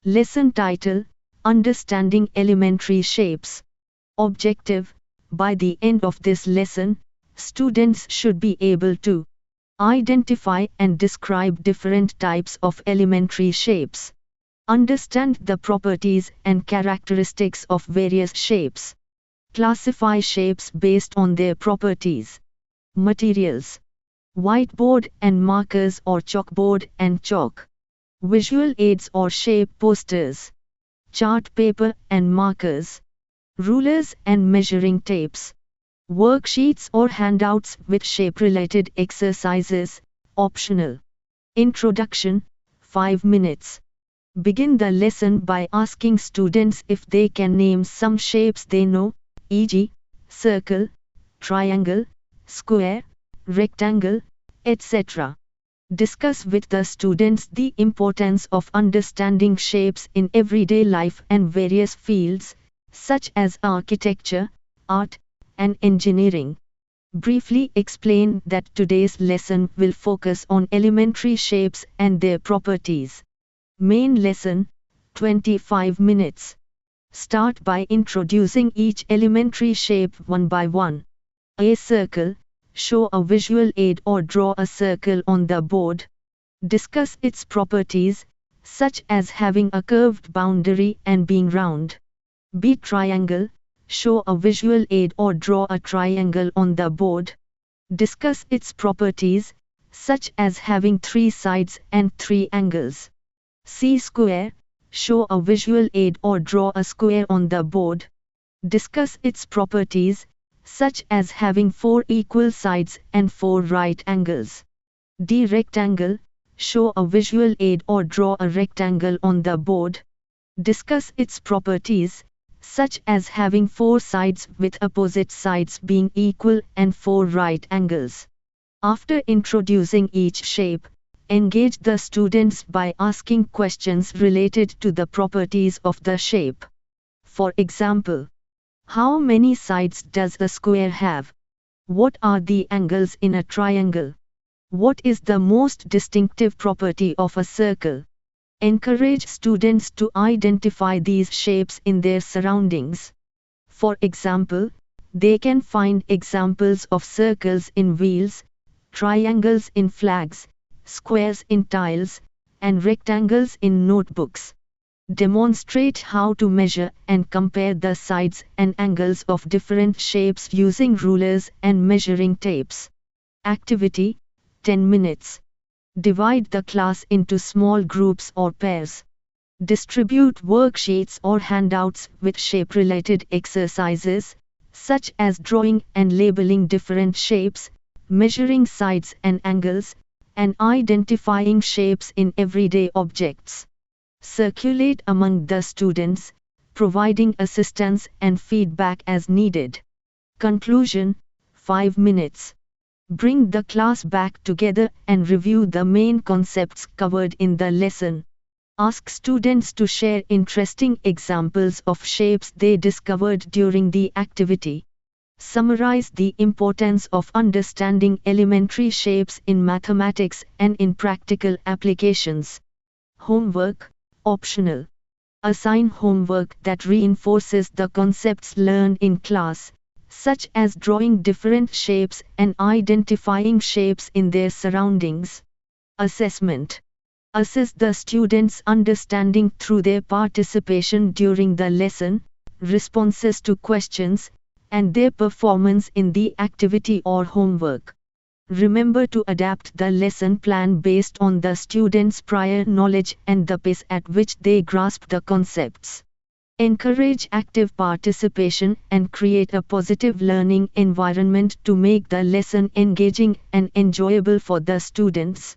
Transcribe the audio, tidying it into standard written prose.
Lesson title: Understanding Elementary Shapes. Objective: by the end of this lesson, students should be able to identify and describe different types of elementary shapes, understand the properties and characteristics of various shapes, classify shapes based on their properties. Materials: whiteboard and markers or chalkboard and chalk, visual aids or shape posters, chart paper and markers, rulers and measuring tapes, worksheets or handouts with shape-related exercises, optional. Introduction: 5 minutes. Begin the lesson by asking students if they can name some shapes they know, e.g., circle, triangle, square, rectangle, etc. Discuss with the students the importance of understanding shapes in everyday life and various fields, such as architecture, art, and engineering. Briefly explain that today's lesson will focus on elementary shapes and their properties. Main lesson: 25 minutes. Start by introducing each elementary shape one by one. A circle: show a visual aid or draw a circle on the board. Discuss its properties, such as having a curved boundary and being round. B. Triangle: show a visual aid or draw a triangle on the board. Discuss its properties, such as having 3 sides and 3 angles. C. Square: show a visual aid or draw a square on the board. Discuss its properties, such as having 4 equal sides and 4 right angles. D. Rectangle: show a visual aid or draw a rectangle on the board. Discuss its properties, such as having 4 sides with opposite sides being equal and 4 right angles. After introducing each shape, engage the students by asking questions related to the properties of the shape. For example, how many sides does a square have? What are the angles in a triangle? What is the most distinctive property of a circle? Encourage students to identify these shapes in their surroundings. For example, they can find examples of circles in wheels, triangles in flags, squares in tiles, and rectangles in notebooks. Demonstrate how to measure and compare the sides and angles of different shapes using rulers and measuring tapes. Activity: 10 minutes. Divide the class into small groups or pairs. Distribute worksheets or handouts with shape-related exercises, such as drawing and labeling different shapes, measuring sides and angles, and identifying shapes in everyday objects. Circulate among the students, providing assistance and feedback as needed. Conclusion: 5 minutes. Bring the class back together and review the main concepts covered in the lesson. Ask students to share interesting examples of shapes they discovered during the activity. Summarize the importance of understanding elementary shapes in mathematics and in practical applications. Homework: optional. Assign homework that reinforces the concepts learned in class, such as drawing different shapes and identifying shapes in their surroundings. Assessment: assess the students' understanding through their participation during the lesson, responses to questions, and their performance in the activity or homework. Remember to adapt the lesson plan based on the students' prior knowledge and the pace at which they grasp the concepts. Encourage active participation and create a positive learning environment to make the lesson engaging and enjoyable for the students.